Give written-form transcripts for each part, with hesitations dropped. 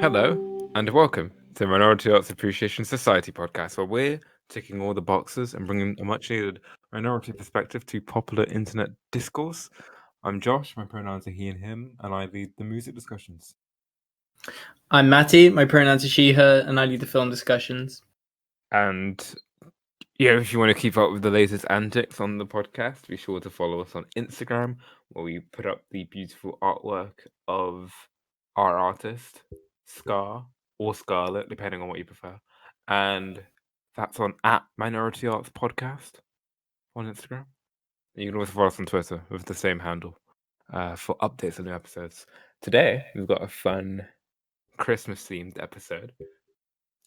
Hello, and welcome to the Minority Arts Appreciation Society podcast, where we're ticking all the boxes and bringing a much needed minority perspective to popular internet discourse. I'm Josh, my pronouns are he and him, and I lead the music discussions. I'm Matty, my pronouns are she, her, and I lead the film discussions. And yeah, if you want to keep up with the latest antics on the podcast, be sure to follow us on Instagram, where we put up the beautiful artwork of our artist, Scar, or Scarlet, depending on what you prefer. And that's on @Minority Arts Podcast on Instagram. You can also follow us on Twitter with the same handle for updates on new episodes. Today, we've got a fun Christmas-themed episode.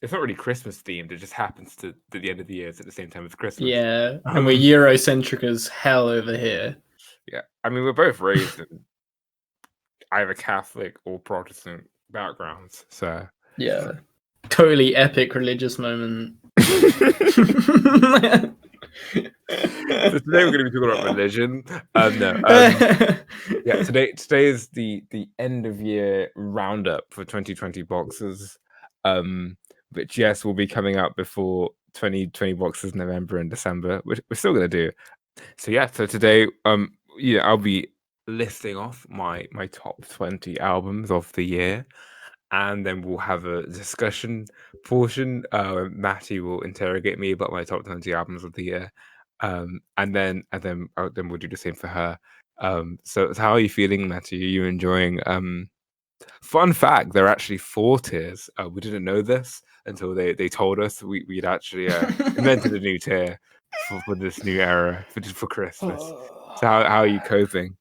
It's not really Christmas themed. It just happens to the end of the year. It's at the same time as Christmas. Yeah, and we're Eurocentric as hell over here. Yeah, I mean, we're both raised in either Catholic or Protestant backgrounds, so yeah, totally epic religious moment. So today we're going to be talking about religion. Yeah, today is the end of year roundup for 2020 boxes. Which yes will be coming out before 2020 boxes November and December, which we're still gonna do. So yeah, so today I'll be listing off my top 20 albums of the year, and then we'll have a discussion portion. Matty will interrogate me about my top 20 albums of the year. And then we'll do the same for her. So how are you feeling, Matty? Are you enjoying fun fact, there are actually 4 tiers. We didn't know this until they told us we'd actually invented a new tier for this new era for Christmas. So how are you coping?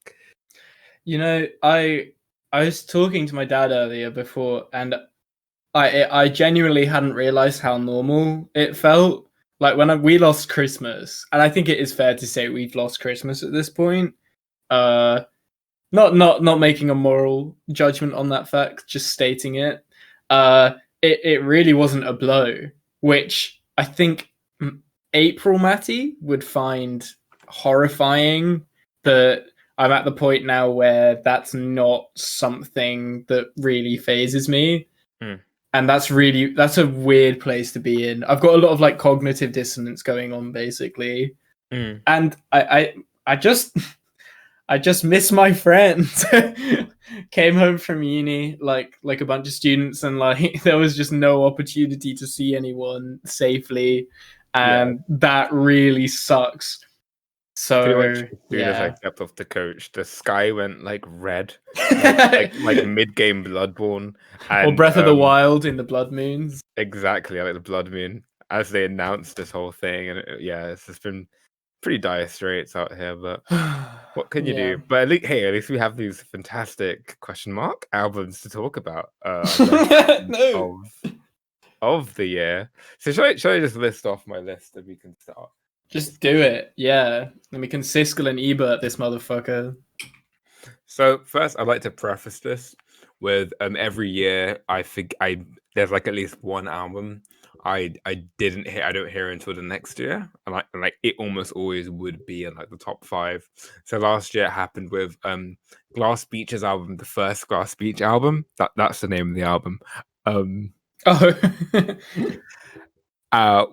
You know, I was talking to my dad earlier before, and I genuinely hadn't realized how normal it felt. Like when we lost Christmas, and I think it is fair to say we've lost Christmas at this point. Not making a moral judgment on that fact, just stating it. It really wasn't a blow, which I think April Matty would find horrifying. That I'm at the point now where that's not something that really phases me. And that's a weird place to be in. I've got a lot of like cognitive dissonance going on, basically. And I just miss my friends. Came home from uni like a bunch of students, and like there was just no opportunity to see anyone safely, and that really sucks. So as I stepped off the coach, the sky went like red, like mid-game Bloodborne, or Breath of the Wild in the Blood Moons. Exactly, like the Blood Moon, as they announced this whole thing, and it's just been pretty dire straits out here. But what can you do? But at least we have these fantastic albums to talk about of the year. So should I just list off my list and we can start? Just do it, yeah. And we can Siskel and Ebert this motherfucker. So first, I'd like to preface this with every year I think there's like at least one album I don't hear until the next year, and like it almost always would be in like the top 5. So last year it happened with Glass Beach's album, the first Glass Beach album. That's the name of the album.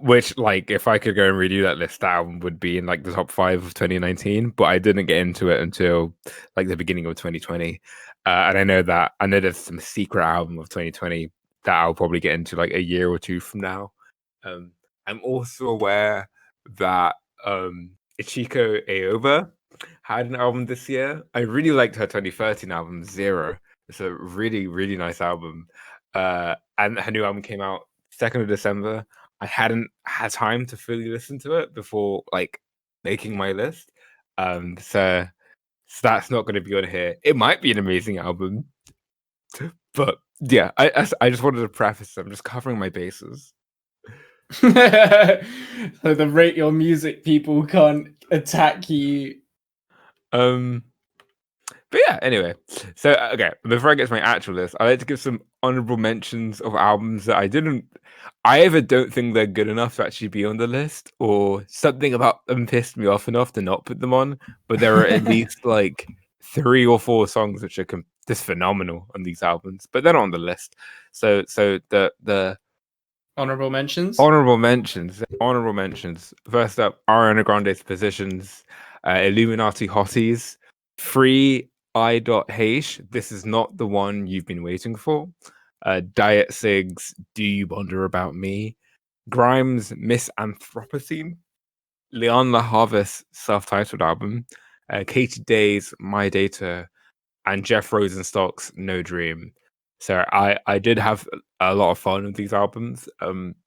Which, like, if I could go and redo that list, that album would be in like the top 5 of 2019, but I didn't get into it until like the beginning of 2020. And I know there's some secret album of 2020 that I'll probably get into like a year or 2 from now. I'm also aware that Ichiko Aoba had an album this year. I really liked her 2013 album, Zero. It's a really, really nice album. And her new album came out 2nd of December. I hadn't had time to fully listen to it before like making my list. So that's not going to be on here. It might be an amazing album, but yeah, I just wanted to preface. I'm just covering my bases. So the Rate Your Music people can't attack you. But yeah, anyway. So okay, before I get to my actual list, I like to give some honorable mentions of albums that I either don't think they're good enough to actually be on the list, or something about them pissed me off enough to not put them on. But there are at least like 3 or 4 songs which are just phenomenal on these albums, but they're not on the list. So the Honorable mentions. honorable mentions. First up, Ariana Grande's Positions, Illuminati Hotties, Free I.H. This is not the one you've been waiting for. Diet Sigs, Do You Wonder About Me? Grimes, Miss Anthropocene. Leon LaHarvest's self-titled album. Katie Day's My Data, and Jeff Rosenstock's No Dream. So I did have a lot of fun with these albums,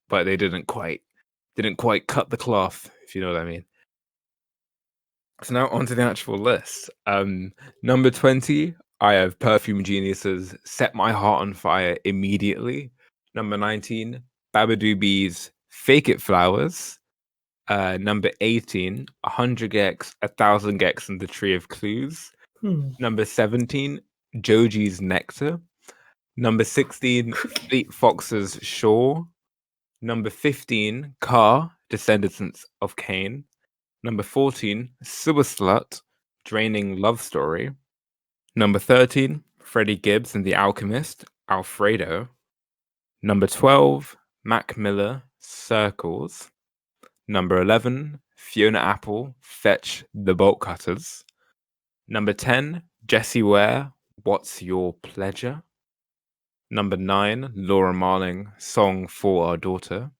but they didn't quite cut the cloth, if you know what I mean. So now onto the actual list. Number 20, I have Perfume Genius's Set My Heart on Fire Immediately. Number 19, Babadoo Bees Fake It Flowers. Number 18, 100 gecs, 1,000 gecs and the Tree of Clues. Number 17, Joji's Nectar. Number 16, Fleet Fox's Shore. Number 15, Car, Descendants of Cain. Number 14, Sewer Slut, Draining Love Story. Number 13, Freddie Gibbs and the Alchemist, Alfredo. Number 12, Mac Miller, Circles. Number 11, Fiona Apple, Fetch the Bolt Cutters. Number 10, Jessie Ware, What's Your Pleasure? Number 9, Laura Marling, Song for Our Daughter.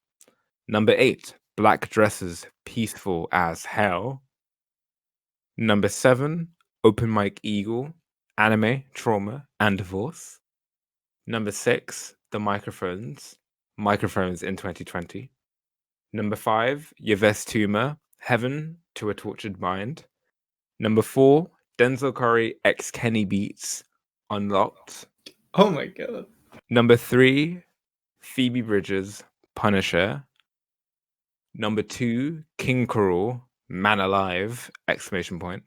Number 8, Black Dresses, Peaceful as Hell. Number 7, Open Mike Eagle, Anime, Trauma, and Divorce. Number 6, The Microphones in 2020. Number 5, Yves Tumor, Heaven to a Tortured Mind. Number 4, Denzel Curry x Kenny Beats, Unlocked. Oh my god. Number 3, Phoebe Bridgers, Punisher. Number 2, King Cruel, Man Alive, exclamation point.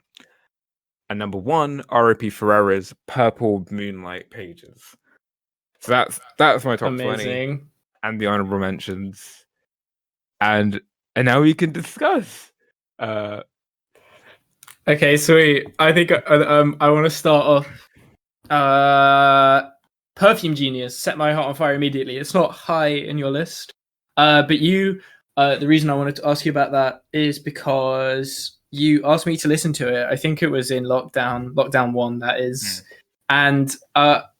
And number 1, R.I.P. Ferrera's Purple Moonlight Pages. So that's my top Amazing. 20 and the honorable mentions. And now we can discuss. Okay, sweet. I think I want to start off. Perfume Genius, Set My Heart on Fire Immediately. It's not high in your list, but the reason I wanted to ask you about that is because you asked me to listen to it. I think it was in lockdown 1, that is. And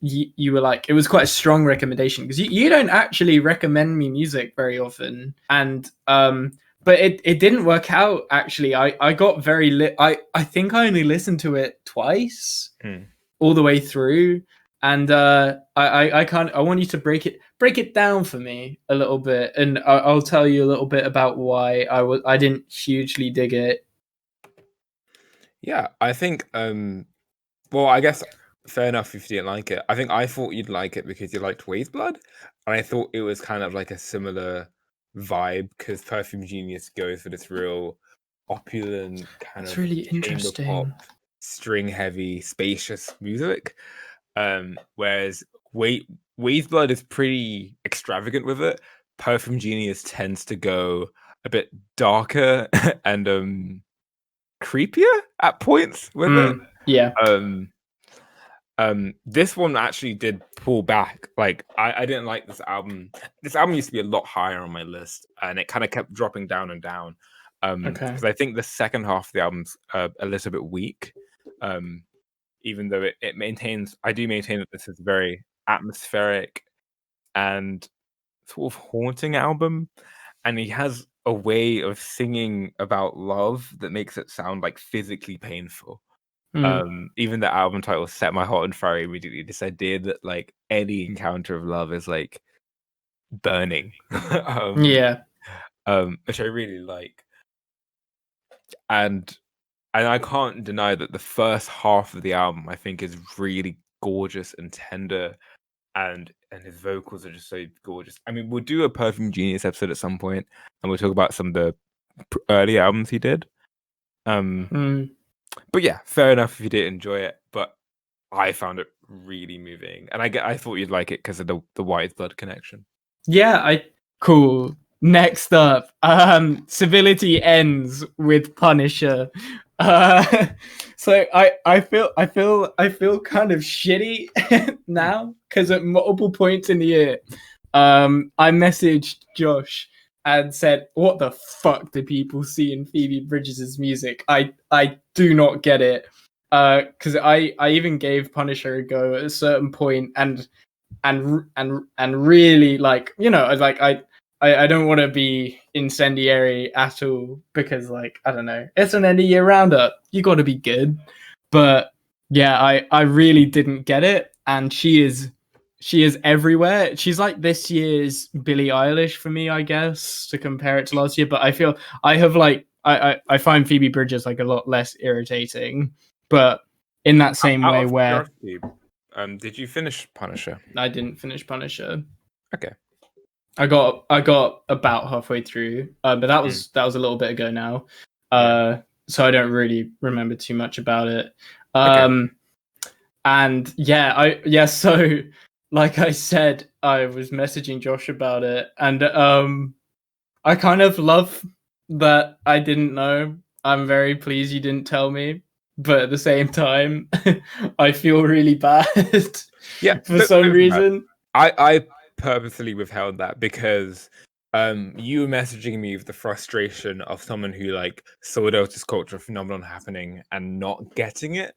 you were like, it was quite a strong recommendation because you don't actually recommend me music very often. And but it didn't work out, actually. I got very I think I only listened to it twice all the way through. And I want you to break it down for me a little bit, and I'll tell you a little bit about why I didn't hugely dig it. Yeah, I think well, I guess fair enough if you didn't like it. I think I thought you'd like it because you liked Waste Blood, and I thought it was kind of like a similar vibe because Perfume Genius goes for this real opulent kind of really interesting pop, string heavy, spacious music. Whereas Waste Blood is pretty extravagant with it. Perfume Genius tends to go a bit darker and creepier at points with it. Yeah. This one actually did pull back. Like I didn't like this album. This album used to be a lot higher on my list, and it kind of kept dropping down and down. Because I think the second half of the album's a little bit weak. Even though it maintains, I do maintain that this is a very atmospheric and sort of haunting album, and he has a way of singing about love that makes it sound like physically painful. Even the album title Set My Heart on Fire Immediately, this idea that like any encounter of love is like burning. Yeah. Which I really like. And I can't deny that the first half of the album I think is really gorgeous and tender, and his vocals are just so gorgeous. I mean, we'll do a Perfume Genius episode at some point, and we'll talk about some of the early albums he did. But yeah, fair enough if you didn't enjoy it, but I found it really moving, and I thought you'd like it because of the White Blood connection. Yeah, cool. Next up, Civility ends with Punisher. Uh, so I feel kind of shitty now because at multiple points in the year, I messaged Josh and said, "What the fuck do people see in Phoebe Bridges' music? I do not get it." Because I even gave Punisher a go at a certain point, and really, like, I don't want to be incendiary at all, because, like, I don't know, it's an end of year roundup, you got to be good. But yeah, I really didn't get it, and she is everywhere. She's like this year's Billie Eilish for me, I guess, to compare it to last year. But I feel I have like I find Phoebe Bridges like a lot less irritating, but in that same Out way of where curiosity, did you finish Punisher? I didn't finish Punisher. Okay. I got about halfway through, but that was a little bit ago now. So I don't really remember too much about it. Okay. And so like I said, I was messaging Josh about it, and I kind of love that I didn't know. I'm very pleased you didn't tell me, but at the same time, I feel really bad Yeah. for some reason. I purposely withheld that because you were messaging me with the frustration of someone who like saw this culture phenomenon happening and not getting it.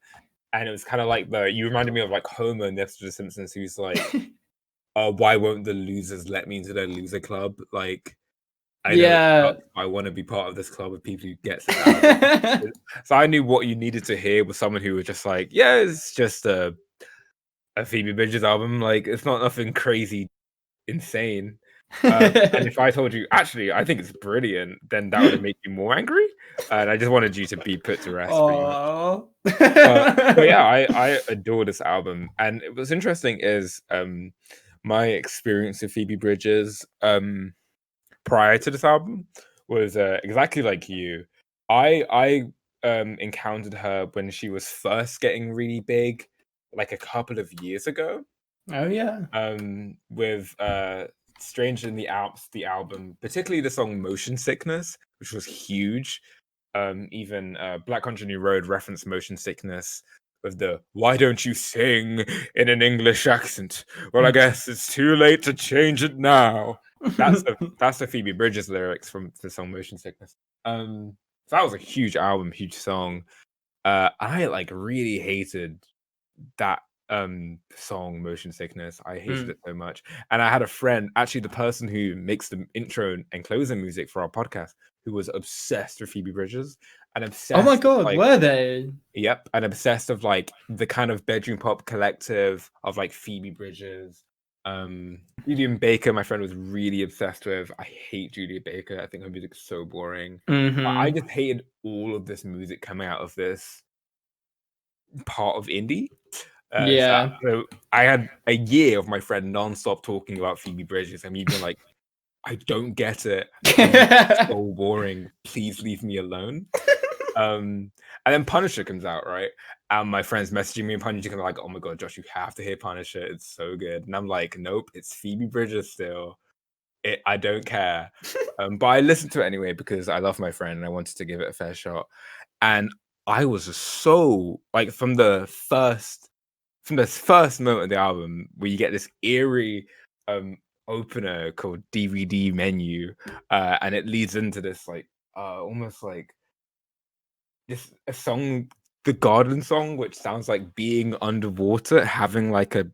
And it was kind of like you reminded me of like Homer in the episode of The Simpsons, who's like, why won't the losers let me into their loser club? Like, I want to be part of this club of people who gets it. So I knew what you needed to hear was someone who was just like, yeah, it's just a Phoebe Bridges album. Like, it's not nothing crazy, insane. And if I told you, actually, I think it's brilliant, then that would have made you more angry. And I just wanted you to be put to rest, pretty much. But yeah, I adore this album. And what's interesting is my experience with Phoebe Bridges prior to this album was exactly like you. I encountered her when she was first getting really big, like a couple of years ago. Oh yeah. With Stranger in the Alps, the album, particularly the song Motion Sickness, which was huge. Even Black Country New Road referenced Motion Sickness with the "Why don't you sing in an English accent? Well, I guess it's too late to change it now." That's the Phoebe Bridges lyrics from the song Motion Sickness. So that was a huge album, huge song. I like really hated that song Motion Sickness. I hated it so much. And I had a friend, actually the person who makes the intro and closing music for our podcast, who was obsessed with Phoebe Bridges and obsessed. Oh my god, like, were they? Yep, and obsessed of like the kind of bedroom pop collective of like Phoebe Bridges. Julian Baker, my friend, was really obsessed with. I hate Julia Baker. I think her music's so boring. I just hated all of this music coming out of this part of indie. So I had a year of my friend non-stop talking about Phoebe Bridges. I mean, even like, I don't get it. It's so boring. Please leave me alone. And then Punisher comes out, right? And my friends messaging me and Punisher comes like, "Oh my god, Josh, you have to hear Punisher. It's so good." And I'm like, "Nope, it's Phoebe Bridges still. I don't care." But I listened to it anyway because I love my friend and I wanted to give it a fair shot. And I was just so like from the first moment of the album where you get this eerie opener called DVD Menu, and it leads into this like almost like this a song, the Garden Song, which sounds like being underwater, having like a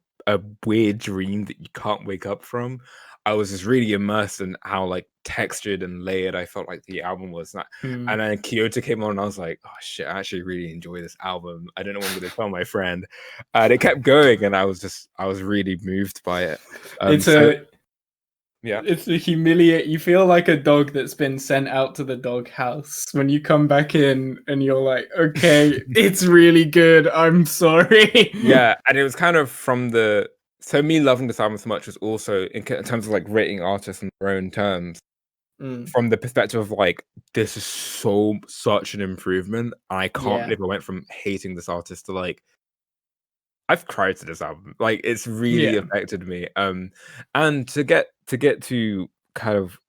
weird dream that you can't wake up from. I was just really immersed in how like textured and layered I felt like the album was. And then Kyoto came on and I was like, oh shit, I actually really enjoy this album. I don't know what I'm going to tell my friend. And it kept going and I was really moved by it. It's a humiliate. You feel like a dog that's been sent out to the dog house when you come back in and you're like, okay, it's really good. I'm sorry. Yeah, and it was kind of so me loving this album so much was also in terms of like rating artists on their own terms, from the perspective of like, this is such an improvement. I can't believe I went from hating this artist to like, I've cried to this album. Like, it's really affected me. And to get to kind of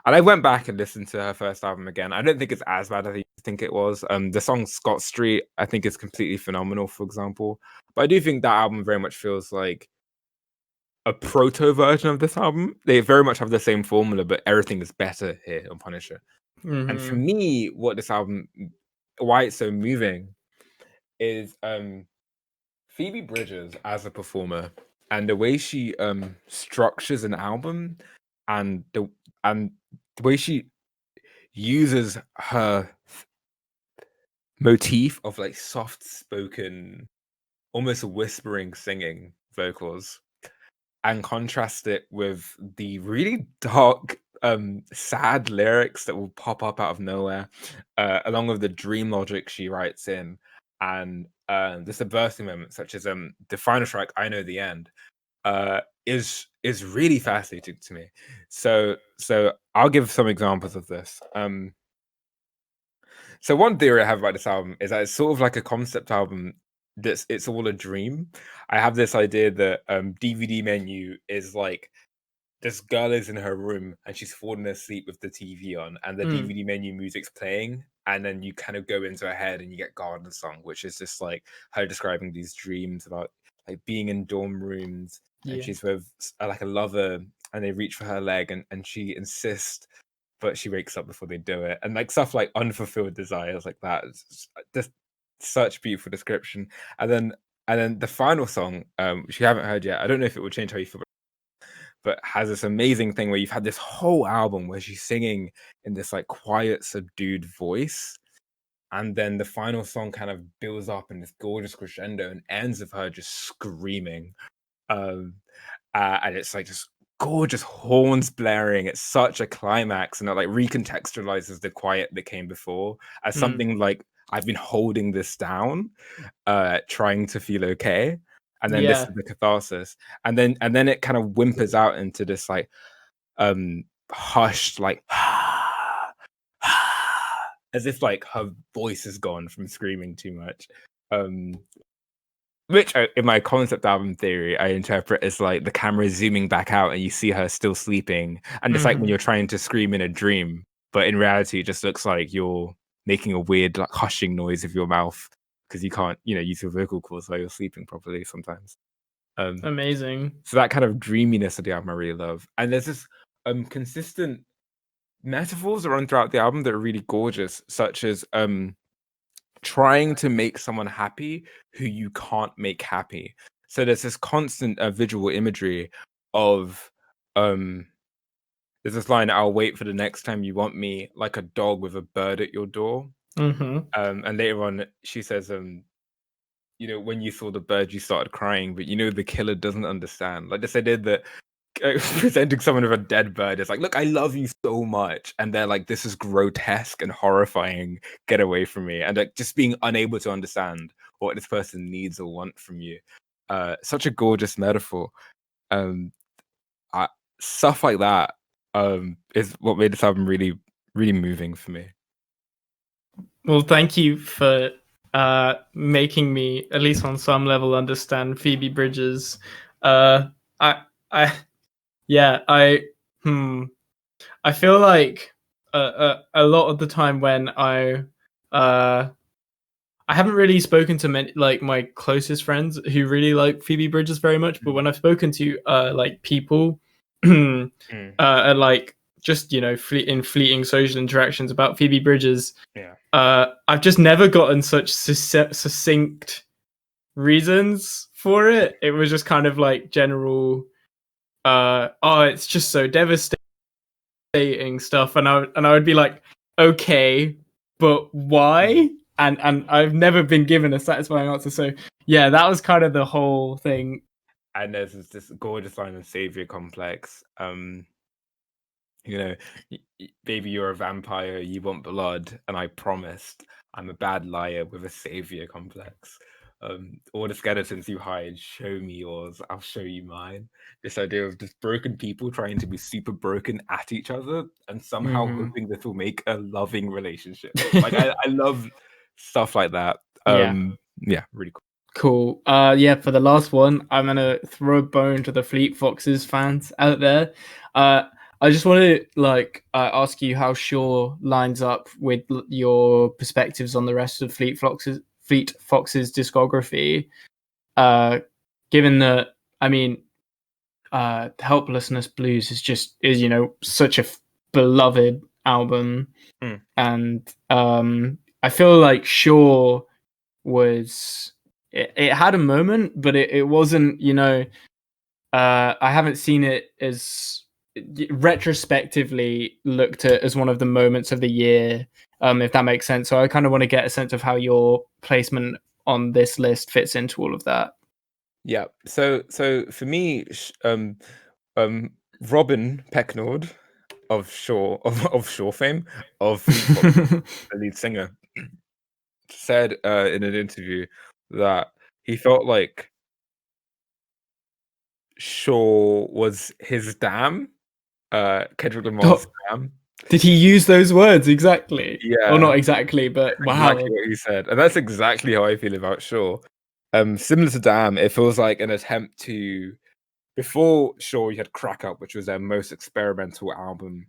And I went back and listened to her first album again. I don't think it's as bad as I think it was. The song Scott Street, I think, is completely phenomenal, for example. But I do think that album very much feels like a proto version of this album. They very much have the same formula, but everything is better here on Punisher. And for me, what this album, why it's so moving, is Phoebe Bridgers as a performer and the way she structures an album, and the way she uses her motif of like soft spoken, almost whispering singing vocals, and contrast it with the really dark, sad lyrics that will pop up out of nowhere, along with the dream logic she writes in, and the subversive moments, such as the final track, "I Know the End," is really fascinating to me. So I'll give some examples of this. So one theory I have about this album is that it's sort of like a concept album that's it's all a dream. I have this idea that DVD menu is like this girl is in her room and she's falling asleep with the TV on, and the DVD menu music's playing, and then you kind of go into her head and you get Garden Song, which is just like her describing these dreams about like being in dorm rooms, and she's with like a lover, and they reach for her leg, and she insists, but she wakes up before they do it, and like stuff like unfulfilled desires like that. It's just such beautiful description. And then the final song, which you haven't heard yet, I don't know if it will change how you feel, but has this amazing thing where you've had this whole album where she's singing in this like quiet, subdued voice, and then the final song kind of builds up in this gorgeous crescendo and ends with her just screaming, and it's like just gorgeous horns blaring. It's such a climax, and it like recontextualizes the quiet that came before as something like, I've been holding this down, trying to feel okay, and then this is the catharsis, and then it kind of whimpers out into this like hushed like as if like her voice is gone from screaming too much, which in my concept album theory I interpret as like the camera is zooming back out and you see her still sleeping, and it's like when you're trying to scream in a dream, but in reality it just looks like you're making a weird like hushing noise with your mouth because you can't use your vocal cords while you're sleeping properly sometimes. Amazing. So that kind of dreaminess of the album I really love, and there's this consistent metaphors that run throughout the album that are really gorgeous, such as trying to make someone happy who you can't make happy. So there's this constant visual imagery of there's this line, "I'll wait for the next time you want me, like a dog with a bird at your door." And later on she says, when you saw the bird you started crying, but the killer doesn't understand. Like this idea that presenting someone with a dead bird is like, look, I love you so much, and they're like, this is grotesque and horrifying, get away from me, and like just being unable to understand what this person needs or want from you. Such a gorgeous metaphor. Stuff like that is what made this album really, really moving for me. Well, thank you for making me, at least on some level, understand Phoebe Bridgers. I feel like a lot of the time when I haven't really spoken to many, like my closest friends who really like Phoebe Bridgers very much, but when I've spoken to like people like just in fleeting social interactions about Phoebe Bridgers, I've just never gotten such succinct reasons for it. It was just kind of like general it's just so devastating stuff, and I would be like, okay, but why? And I've never been given a satisfying answer. So yeah, that was kind of the whole thing. And there's this gorgeous line of savior complex. Baby, you're a vampire, you want blood, and I promised I'm a bad liar with a savior complex. All the skeletons you hide, show me yours, I'll show you mine. This idea of just broken people trying to be super broken at each other and somehow hoping this will make a loving relationship. Like I love stuff like that. Yeah, really cool. Cool. For the last one, I'm gonna throw a bone to the Fleet Foxes fans out there. I just want to ask you how Shaw lines up with your perspectives on the rest of Fleet Fox's discography. Uh, Given that, I mean, Helplessness Blues is such a beloved album, and I feel like Shaw was it had a moment, but it wasn't, I haven't seen it as retrospectively looked at as one of the moments of the year, if that makes sense. So I kind of want to get a sense of how your placement on this list fits into all of that. Yeah. So for me, Robin Pecknord of Shaw fame, of Fleet Foxes, the lead singer, said in an interview that he felt like Shaw was his dam, Kendrick Lamar's dam. Did he use those words exactly? Or Yeah, not exactly, but exactly wow. what he said, and that's exactly how I feel about Shaw. Similar to Damn, it feels like an attempt to. Before Shaw, you had Crack Up, which was their most experimental album,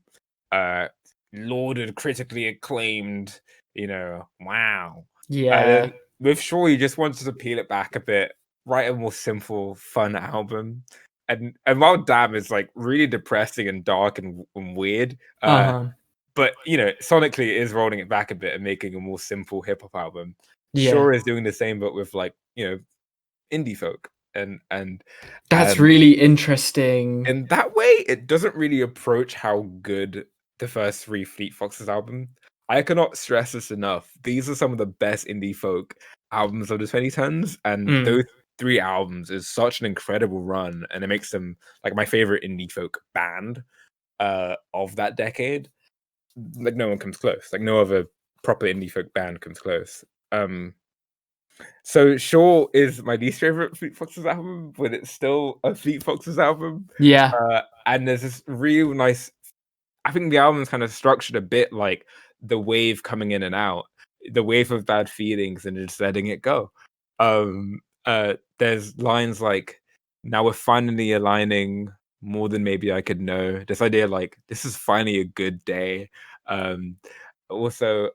lauded, critically acclaimed. Wow. And Yeah. then with Shaw, you just wanted to peel it back a bit, write a more simple, fun album. And while Damn is like really depressing and dark and weird, Uh-huh. but sonically it is rolling it back a bit and making a more simple hip hop album. Yeah. Shaw is doing the same, but with like indie folk, and That's really interesting. in that way, it doesn't really approach how good the first three Fleet Foxes album. I cannot stress this enough. These are some of the best indie folk albums of the 2010s, and those three albums is such an incredible run, and it makes them like my favorite indie folk band of that decade. Like no one comes close. Like no other proper indie folk band comes close. So Shaw is my least favorite Fleet Foxes album, but it's still a Fleet Foxes album. Yeah. And there's this real nice. I think the album's kind of structured a bit like the wave coming in and out, the wave of bad feelings, and just letting it go. There's lines like, "Now we're finally aligning more than maybe I could know." This idea, like, this is finally a good day. Also,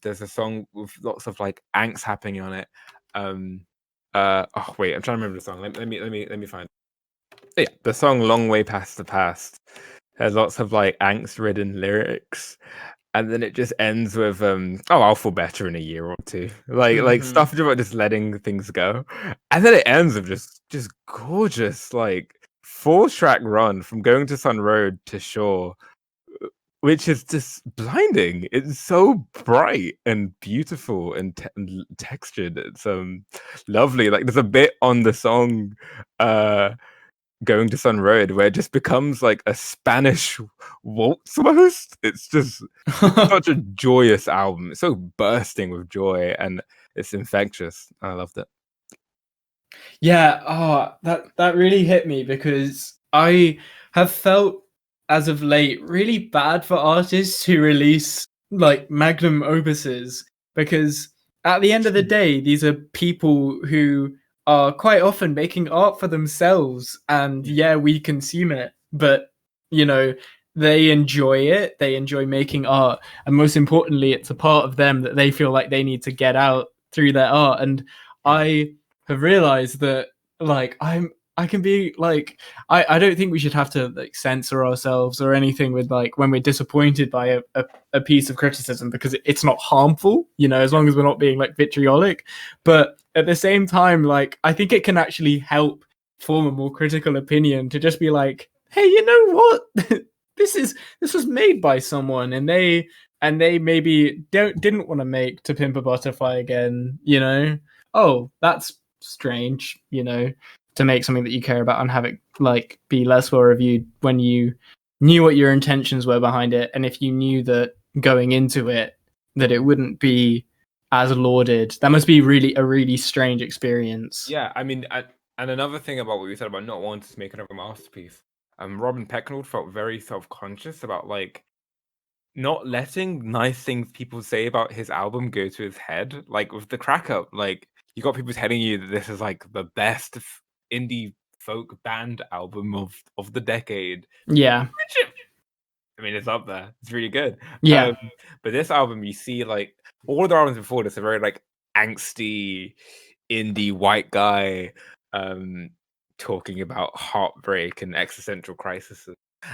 there's a song with lots of like angst happening on it. Oh wait, I'm trying to remember the song. Let me find it. Yeah, the song "Long Way Past the Past" has lots of like angst-ridden lyrics, and then it just ends with "Oh, I'll feel better in a year or two." Like stuff about just letting things go, and then it ends with just gorgeous like 4-track run from Going to Sun Road to Shore, which is just blinding. It's so bright and beautiful and textured. It's lovely. Like there's a bit on the song Going to Sun Road where it just becomes like a Spanish waltz almost. It's just such a joyous album. It's so bursting with joy and it's infectious. I loved it. Yeah, that really hit me because I have felt as of late really bad for artists who release like magnum opuses, because at the end of the day these are people who are quite often making art for themselves, and yeah, we consume it, but they enjoy it, they enjoy making art, and most importantly it's a part of them that they feel like they need to get out through their art. And I have realized that like I can be like I don't think we should have to like censor ourselves or anything with like when we're disappointed by a piece of criticism, because it's not harmful, as long as we're not being like vitriolic. But at the same time, like I think it can actually help form a more critical opinion to just be like, hey, you know what? this was made by someone, and they maybe didn't want to make To Pimp a Butterfly again, oh, that's strange, to make something that you care about and have it like be less well reviewed when you knew what your intentions were behind it, and if you knew that going into it that it wouldn't be as lauded. That must be a really strange experience. Yeah, I mean, and another thing about what you said about not wanting to make another masterpiece, Robin Pecknold felt very self-conscious about like not letting nice things people say about his album go to his head. Like with the Crack Up, like you got people telling you that this is like the best indie folk band album of the decade. Yeah. I mean, it's up there. It's really good. Yeah. But this album, you see, like all the albums before this are very like angsty, indie white guy, talking about heartbreak and existential crises.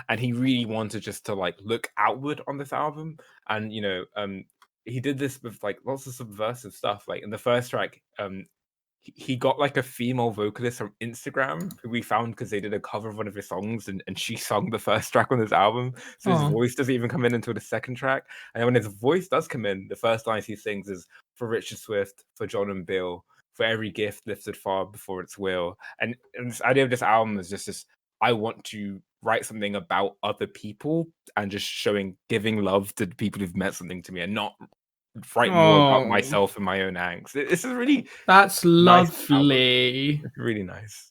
And he really wanted just to like look outward on this album, and he did this with like lots of subversive stuff. Like in the first track, he got like a female vocalist from Instagram who we found because they did a cover of one of his songs, and she sung the first track on this album. So his voice doesn't even come in until the second track. And when his voice does come in, the first lines he sings is for Richard Swift, for John and Bill, for every gift lifted far before its will. And this idea of this album is just this: I want to write something about other people and just giving love to the people who've meant something to me, and not write more about myself and my own angst. It's a really that's lovely. Nice, it's really nice.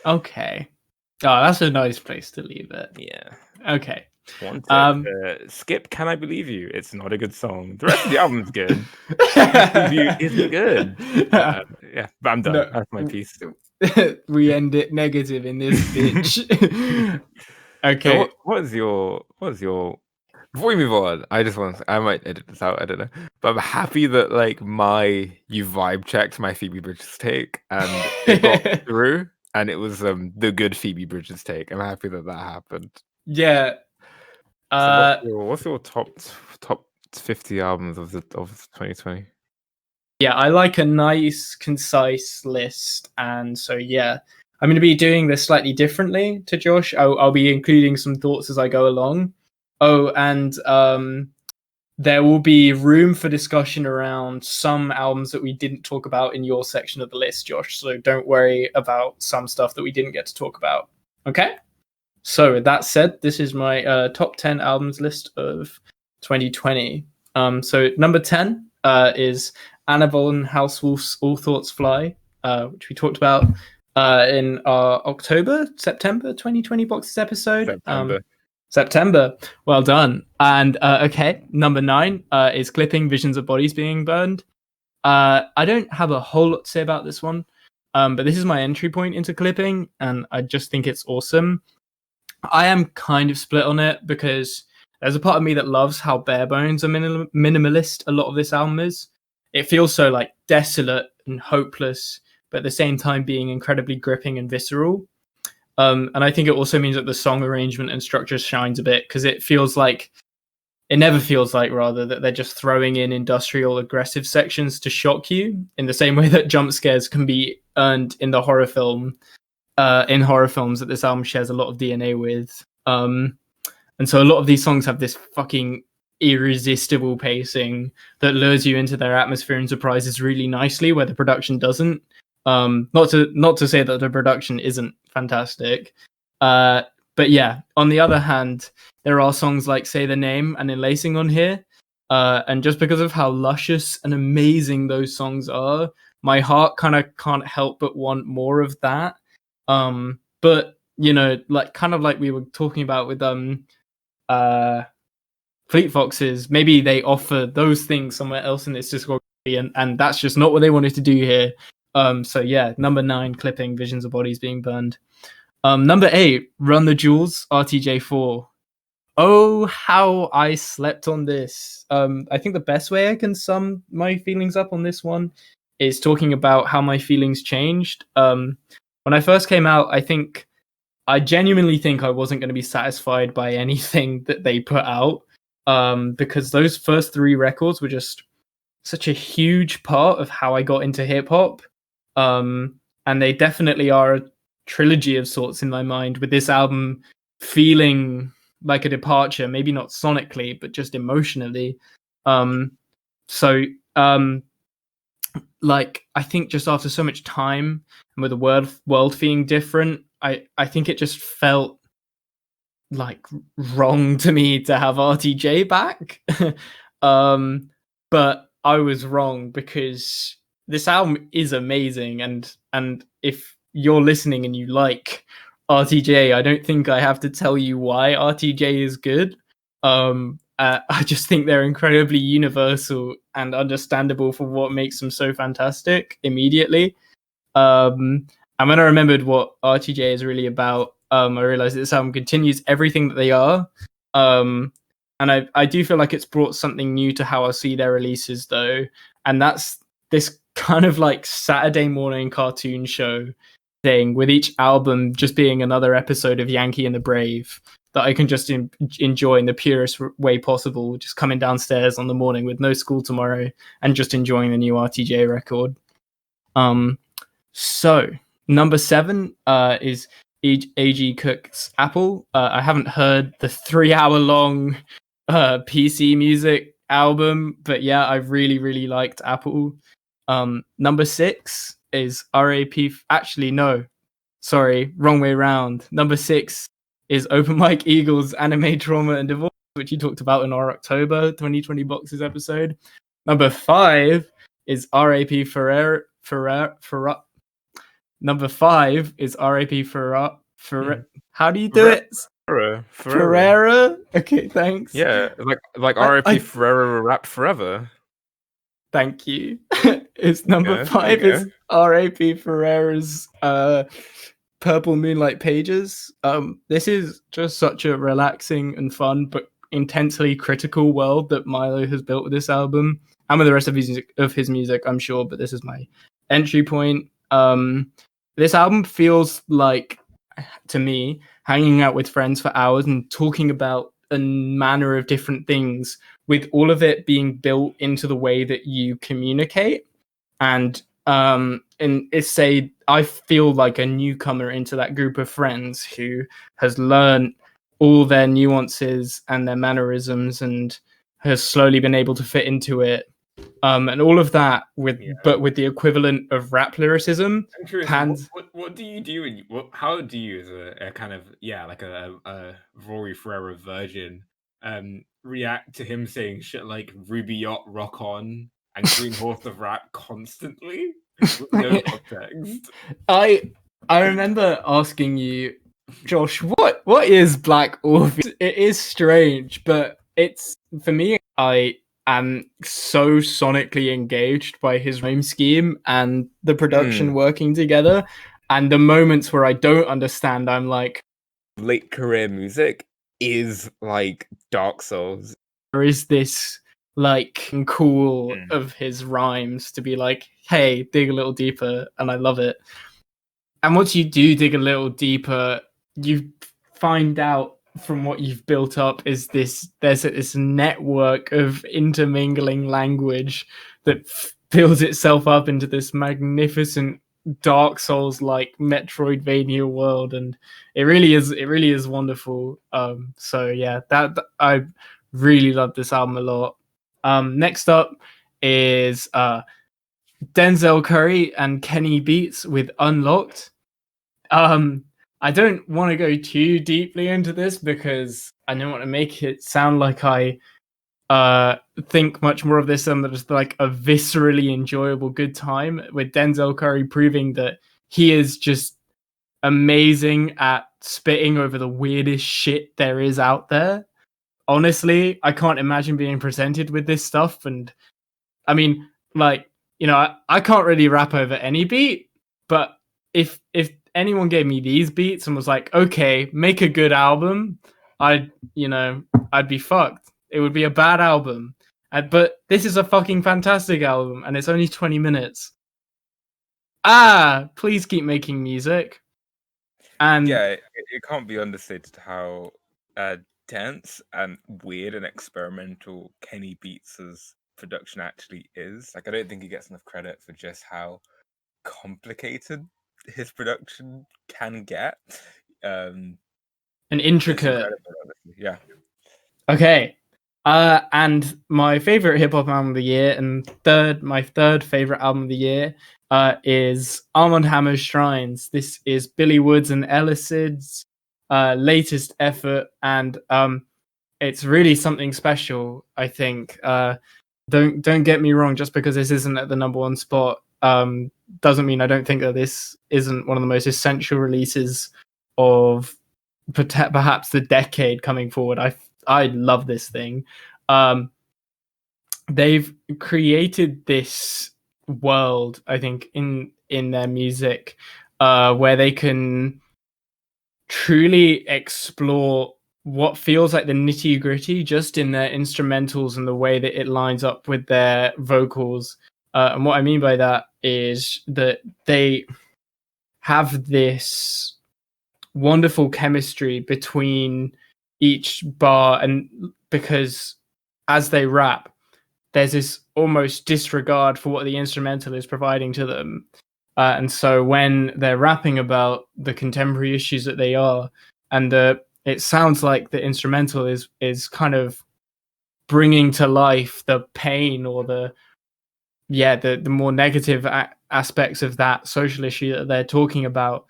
Okay. Oh, that's a nice place to leave it. Yeah. Okay. Skip Can I Believe You? It's not a good song. The rest of the album's good. Isn't good. Yeah, but I'm done. No, that's my piece. We end it negative in this bitch. Okay. So what is your before we move on, I might edit this out, I don't know. But I'm happy that like you vibe checked my Phoebe Bridgers take and it got through, and it was the good Phoebe Bridgers take. I'm happy that happened. Yeah. So what's your top 50 albums of 2020? Yeah, I like a nice, concise list, and so yeah, I'm going to be doing this slightly differently to Josh. I'll be including some thoughts as I go along. Oh, and there will be room for discussion around some albums that we didn't talk about in your section of the list, Josh. So don't worry about some stuff that we didn't get to talk about. Okay? So with that said, this is my top 10 albums list of 2020. So number 10 is Anna von Hausswolf's All Thoughts Fly, which we talked about in our September 2020 Boxes episode. September. Well done. And okay, number 9 is Clipping, Visions of Bodies Being Burned. I don't have a whole lot to say about this one, but this is my entry point into Clipping, and I just think it's awesome. I am kind of split on it because there's a part of me that loves how bare bones and minimalist a lot of this album is. It feels so like desolate and hopeless, but at the same time being incredibly gripping and visceral. And I think it also means that the song arrangement and structure shines a bit, because it never feels like rather that they're just throwing in industrial aggressive sections to shock you in the same way that jump scares can be earned in the horror film, in horror films that this album shares a lot of DNA with. And so a lot of these songs have this fucking irresistible pacing that lures you into their atmosphere and surprises really nicely where the production doesn't. Not to say that the production isn't fantastic, but yeah, on the other hand, there are songs like Say the Name and Enlacing on here, and just because of how luscious and amazing those songs are, my heart kind of can't help but want more of that. But like kind of like we were talking about with Fleet Foxes, maybe they offer those things somewhere else in this discography, and that's just not what they wanted to do here. So yeah, number 9, Clipping, Visions of Bodies Being Burned. Number 8, Run the Jewels, RTJ4. Oh, how I slept on this. I think the best way I can sum my feelings up on this one is talking about how my feelings changed. When I first came out, I genuinely think I wasn't going to be satisfied by anything that they put out, because those first 3 records were just such a huge part of how I got into hip hop. And they definitely are a trilogy of sorts in my mind, with this album feeling like a departure, maybe not sonically, but just emotionally. Like, I think just after so much time and with the world feeling different, I think it just felt like wrong to me to have RTJ back. But I was wrong, because this album is amazing, and if you're listening and you like RTJ, I don't think I have to tell you why RTJ is good. I just think they're incredibly universal and understandable for what makes them so fantastic immediately. And when I remembered what RTJ is really about, I realized that this album continues everything that they are, And I do feel like it's brought something new to how I see their releases, though, and that's this kind of like Saturday morning cartoon show thing, with each album just being another episode of Yankee and the Brave that I can just enjoy in the purest way possible, just coming downstairs on the morning with no school tomorrow and just enjoying the new RTJ record. So number 7 is A.G. Cook's Apple. I haven't heard the 3-hour long PC music album, but yeah, I really liked Apple. Number 6 is RAP. Actually, no, sorry, wrong way around. Number 6 is Open Mike Eagles' Anime Trauma and Divorce, which you talked about in our October 2020 Boxes episode. Number 5 is RAP Ferrer. Number 5 is RAP Ferrer. How do you do it? Ferreira. Okay, thanks. Yeah, like RAP Ferreira rap forever. Thank you. It's number 5 is RAP Ferreira's Purple Moonlight Pages. This is just such a relaxing and fun but intensely critical world that Milo has built with this album and with the rest of his music, I'm sure, but this is my entry point. This album feels like, to me, hanging out with friends for hours and talking about a manner of different things, with all of it being built into the way that you communicate. And I feel like a newcomer into that group of friends who has learned all their nuances and their mannerisms and has slowly been able to fit into it. And all of that but with the equivalent of rap lyricism. What do you do? How do you, as a kind of like a Rory Ferreira virgin, react to him saying shit like Ruby Yacht, Rock On, and Green Horse of Rap constantly with no context? I remember asking you, Josh, what is Black Orpheus? It is strange, but it's, for me, I am so sonically engaged by his rhyme scheme and the production working together, and the moments where I don't understand, I'm like, late career music is like Dark Souls. There is this like cool of his rhymes to be like, hey, dig a little deeper, and I love it. And once you do dig a little deeper, you find out from what you've built up is there's this network of intermingling language that builds itself up into this magnificent Dark Souls like Metroidvania world, and it really is wonderful. So yeah, that I really love this album a lot. Next up is Denzel Curry and Kenny Beats with Unlocked. I don't want to go too deeply into this because I don't want to make it sound like I think much more of this than just like a viscerally enjoyable good time, with Denzel Curry proving that he is just amazing at spitting over the weirdest shit there is out there. Honestly, I can't imagine being presented with this stuff. And I mean, like, you know, I can't really rap over any beat, but if anyone gave me these beats and was like, okay, make a good album, I'd be fucked. It would be a bad album. But this is a fucking fantastic album, and it's only 20 minutes. Please keep making music. And yeah, it can't be understated how dense and weird and experimental Kenny Beats' production actually is. Like, I don't think he gets enough credit for just how complicated his production can get. And intricate. Yeah. Okay. And my favorite hip hop album of the year, and my third favorite album of the year, is Armand Hammer's Shrines. This is Billy Woods and Ellicid's latest effort, and it's really something special, I think. Don't get me wrong, just because this isn't at the number one spot doesn't mean I don't think that this isn't one of the most essential releases of perhaps the decade coming forward. I love this thing. They've created this world, I think, in their music, where they can truly explore what feels like the nitty gritty just in their instrumentals and the way that it lines up with their vocals. And what I mean by that is that they have this wonderful chemistry between each bar, and because as they rap, there's this almost disregard for what the instrumental is providing to them. And so when they're rapping about the contemporary issues that they are, and it sounds like the instrumental is kind of bringing to life the pain or the more negative aspects of that social issue that they're talking about.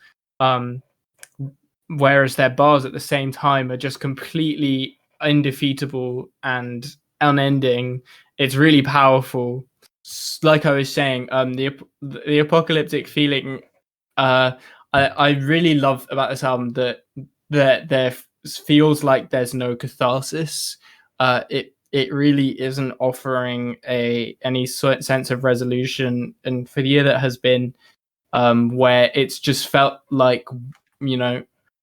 Whereas their bars at the same time are just completely undefeatable and unending. It's really powerful. Like I was saying, the apocalyptic feeling. I really love about this album that there feels like there's no catharsis. It really isn't offering any sense of resolution, and for the year that has been, where it's just felt like, you know,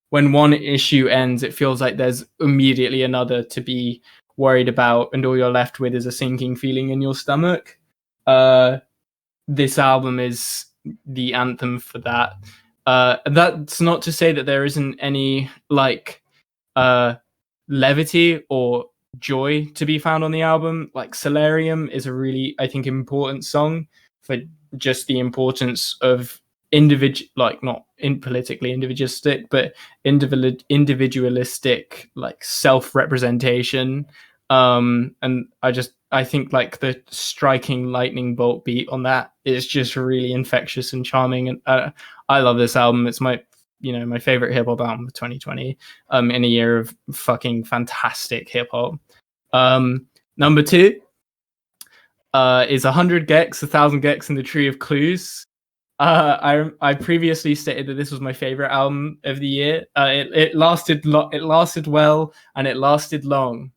when one issue ends, it feels like there's immediately another to be worried about, and all you're left with is a sinking feeling in your stomach. This album is the anthem for that. That's not to say that there isn't any levity or joy to be found on the album. Like Solarium is a really, I think, important song for just the importance of not politically individualistic, but individualistic, like self-representation. And I think like the striking lightning bolt beat on that is just really infectious and charming. And I love this album. It's my favorite hip hop album of 2020. In a year of fucking fantastic hip hop. Number 2 is 100 gecs, 1,000 gecs in the Tree of Clues. I previously stated that this was my favorite album of the year. It lasted well, and it lasted long.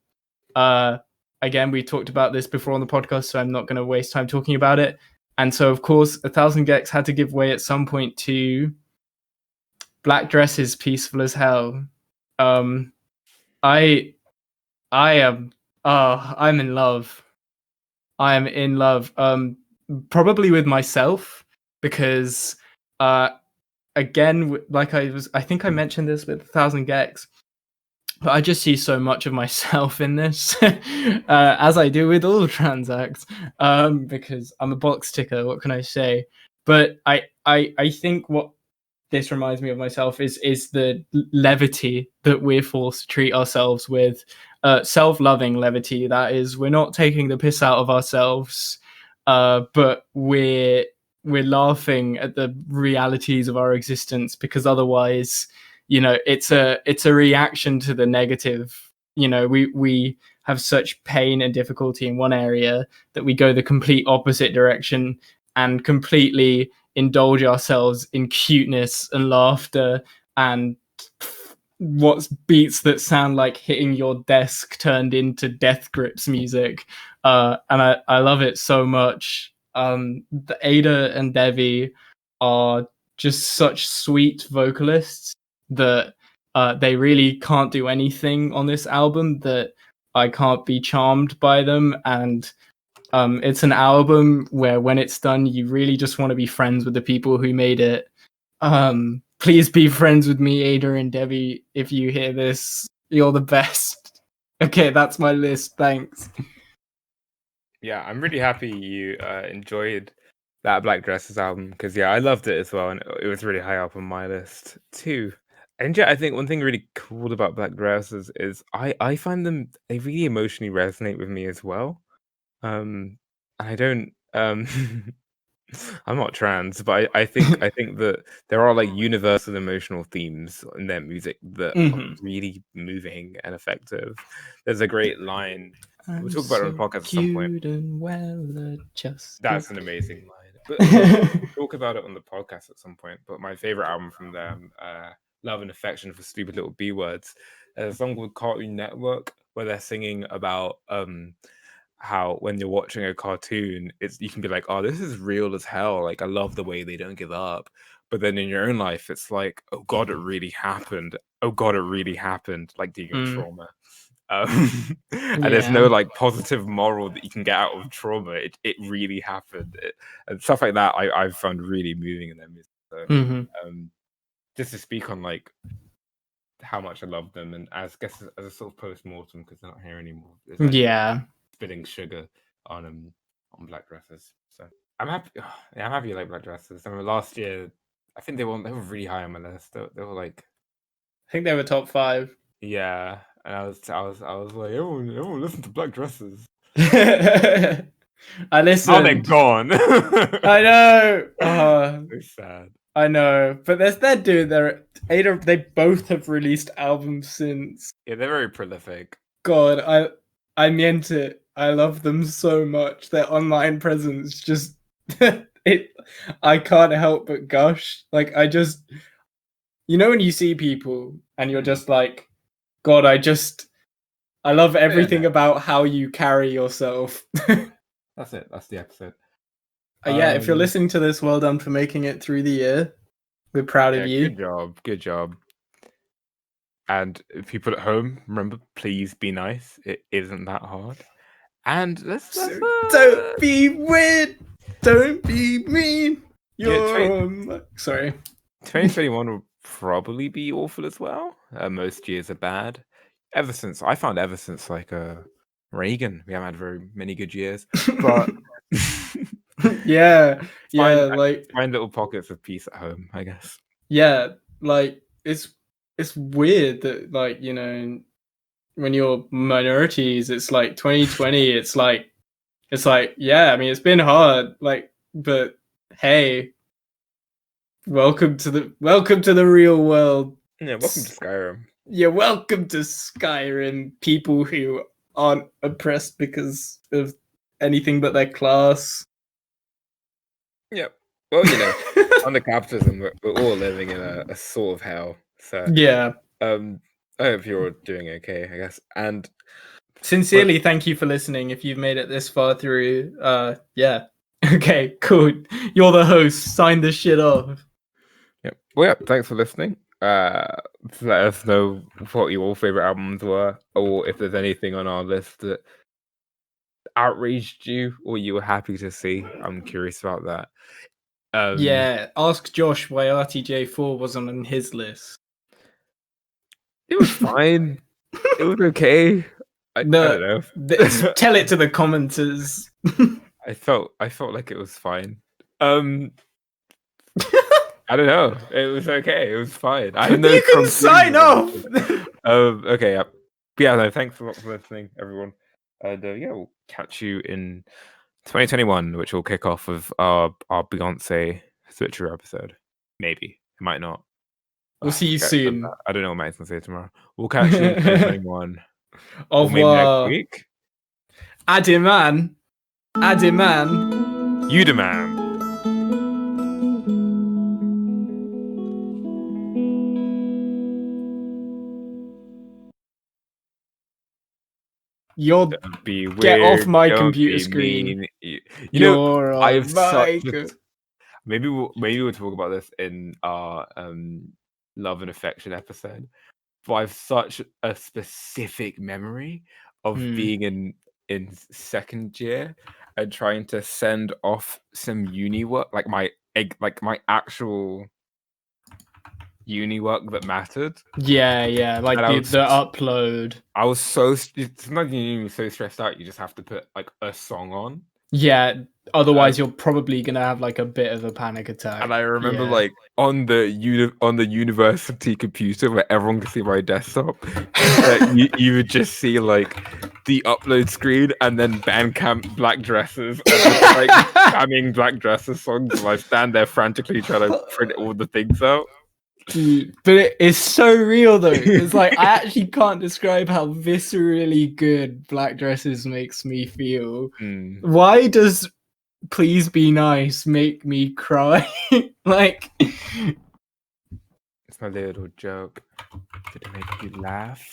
Again, we talked about this before on the podcast, so I'm not going to waste time talking about it. And so, of course, 1,000 gecs had to give way at some point to Black Dresses, Peaceful as Hell. I'm in love. I am in love. Probably with myself, because again, like I think I mentioned this with 1,000 gecs, but I just see so much of myself in this, as I do with all Transacts, because I'm a box ticker. What can I say? But I think what this reminds me of myself is the levity that we're forced to treat ourselves with, self-loving levity. That is, we're not taking the piss out of ourselves, but we're laughing at the realities of our existence, because otherwise, it's a reaction to the negative. We have such pain and difficulty in one area that we go the complete opposite direction and completely indulge ourselves in cuteness and laughter and what's beats that sound like hitting your desk turned into Death Grips music. And I love it so much. The Ada and Devi are just such sweet vocalists that they really can't do anything on this album that I can't be charmed by them. And it's an album where when it's done, you really just want to be friends with the people who made it. Please be friends with me, Ada and Debbie. If you hear this, you're the best. Okay, that's my list. Thanks. Yeah, I'm really happy you enjoyed that Black Dresses album, because I loved it as well, and it was really high up on my list too. And I think one thing really cool about Black Dresses is I find they really emotionally resonate with me as well. I don't I'm not trans, but I think that there are like universal emotional themes in their music that are really moving and effective. There's a great line. We'll talk about it on the podcast at some point. That's an amazing line. But we'll talk about it on the podcast at some point. But my favorite album from them, Love and Affection for Stupid Little B Words, there's a song called Cartoon Network where they're singing about how when you're watching a cartoon, you can be like, oh, this is real as hell. Like, I love the way they don't give up. but then in your own life, it's like, oh god, it really happened. Oh god, it really happened. Like dealing with trauma. And there's no like positive moral that you can get out of trauma. It really happened, and stuff like that. I've found really moving in them. So, just to speak on like how much I love them, and as a sort of post mortem because they're not here anymore. Like, spitting sugar on black dresses. So I'm happy. I'm happy you like black dresses. I remember last year, I think they were really high on my list. They were like, I think they were top 5. Yeah. And I was like, everyone listen to black dresses. I listened. Oh, they're gone. I know. So sad. I know, but they both have released albums since. Yeah, they're very prolific. God, I meant it. I love them so much. Their online presence just I can't help but gush. Like I just, when you see people and you're just like, God, I love everything about how you carry yourself. That's it. That's the episode. If you're listening to this, well done for making it through the year. We're proud of you. Good job. And people at home, remember, please be nice. It isn't that hard. And don't be weird. Don't be mean. Sorry. 2021 will probably be awful as well. Most years are bad. Ever since like Reagan, we haven't had very many good years. But find little pockets of peace at home, I guess. Yeah, like it's weird that like when you're minorities, it's like 2020. it's like yeah. I mean, it's been hard, like, but hey, welcome to the real world. Yeah, welcome to Skyrim. Yeah, welcome to Skyrim. People who aren't oppressed because of anything but their class. Yep. Well, under capitalism, we're all living in a sort of hell. So yeah. I hope you're all doing okay, I guess. And sincerely, thank you for listening. If you've made it this far through, yeah. Okay, cool. You're the host. Sign this shit off. Yep. Well, yeah. Thanks for listening. Let us know what your favorite albums were, or if there's anything on our list that outraged you or you were happy to see. I'm curious about that. Ask Josh why RTJ4 wasn't on his list. It was fine. It was okay. I don't know. Tell it to the commenters. I felt like it was fine. I don't know. It was okay. It was fine. I know you can sign off. Okay. Yeah. No. Thanks a lot for listening, everyone. And we'll catch you in 2021, which will kick off with our Beyonce Switcher episode. Maybe it might not. We'll see you soon. I don't know what Matt's gonna say tomorrow. We'll catch you in 2021. Au revoir. Maybe next week. Adiman. You demand. Get off my computer screen. Maybe we'll talk about this in our love and affection episode. But I have such a specific memory of being in second year and trying to send off some uni work, like my actual uni work that mattered. Yeah, like the upload. I was sometimes you're so stressed out, you just have to put like a song on. Yeah, otherwise you're probably gonna have like a bit of a panic attack. And I remember like on the university computer where everyone could see my desktop, you would just see like the upload screen and then Bandcamp Black Dresses, and like spamming Black Dresses songs, and I stand there frantically trying to print all the things out. Dude, but it is so real though. It's like I actually can't describe how viscerally good Black Dresses makes me feel. Why does Please Be Nice make me cry? Like, it's my little joke. Did it make you laugh?